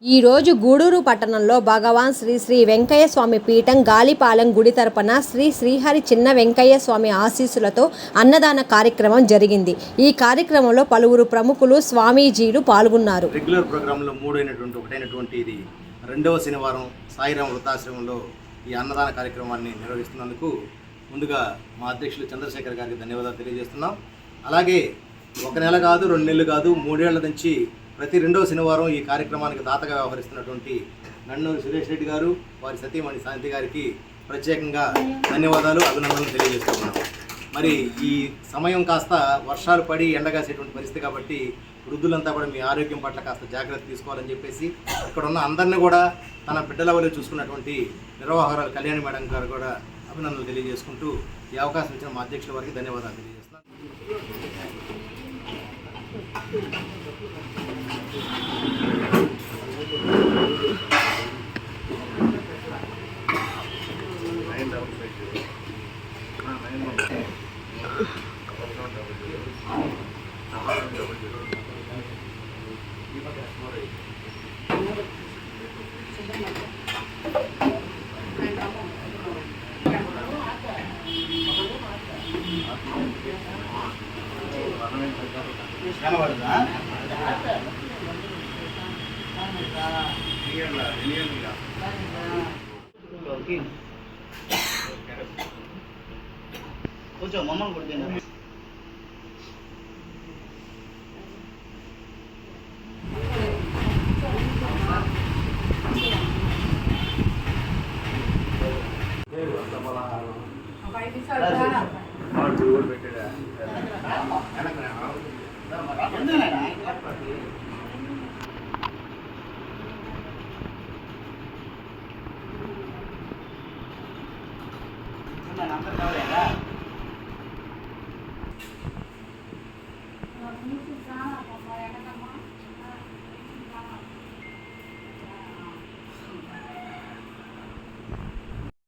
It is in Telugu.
ఈరోజు గూడూరు పట్టణంలో భగవాన్ శ్రీ శ్రీ వెంకయ్య స్వామి పీఠం గాలిపాలెం గుడి తరపున శ్రీ శ్రీహరి చిన్న వెంకయ్య స్వామి ఆశీస్సులతో అన్నదాన కార్యక్రమం జరిగింది. ఈ కార్యక్రమంలో పలువురు ప్రముఖులు స్వామీజీలు పాల్గొన్నారు. రెగ్యులర్ ప్రోగ్రాంలో ఒకటైనటువంటి ఇది రెండవ శనివారం సాయిరాం వృతాశ్రమంలో ఈ అన్నదాన కార్యక్రమాన్ని నిర్వహిస్తున్నందుకు ముందుగా మా అధ్యక్షులు చంద్రశేఖర్ గారికి ధన్యవాదాలు తెలియజేస్తున్నాం. అలాగే ఒక నెల కాదు, 2 నెలలు కాదు, 3 ఏళ్ల నుంచి ప్రతి రెండవ శనివారం ఈ కార్యక్రమానికి దాతగా వ్యవహరిస్తున్నటువంటి నన్నూరు సురేష్ రెడ్డి గారు, వారి సతీమణి శాంతి గారికి ప్రత్యేకంగా ధన్యవాదాలు, అభినందనలు తెలియజేస్తున్నాం. మరి ఈ సమయం కాస్త వర్షాలు పడి ఎండగాసేటువంటి పరిస్థితి కాబట్టి వృద్ధులంతా కూడా మీ ఆరోగ్యం పట్ల కాస్త జాగ్రత్త తీసుకోవాలని చెప్పేసి ఇక్కడ ఉన్న అందరినీ కూడా తన బిడ్డల వల్ల చూసుకున్నటువంటి నిర్వాహకురాలు కళ్యాణి మేడం గారు కూడా అభినందనలు తెలియజేసుకుంటూ ఈ అవకాశం ఇచ్చిన మా అధ్యక్షుల వారికి ధన్యవాదాలు తెలియజేస్తున్నాను. కొంచెం మమ్మల్ని కొడుతున్నా అందరు కావాలా Ini sih sama, apa yang kata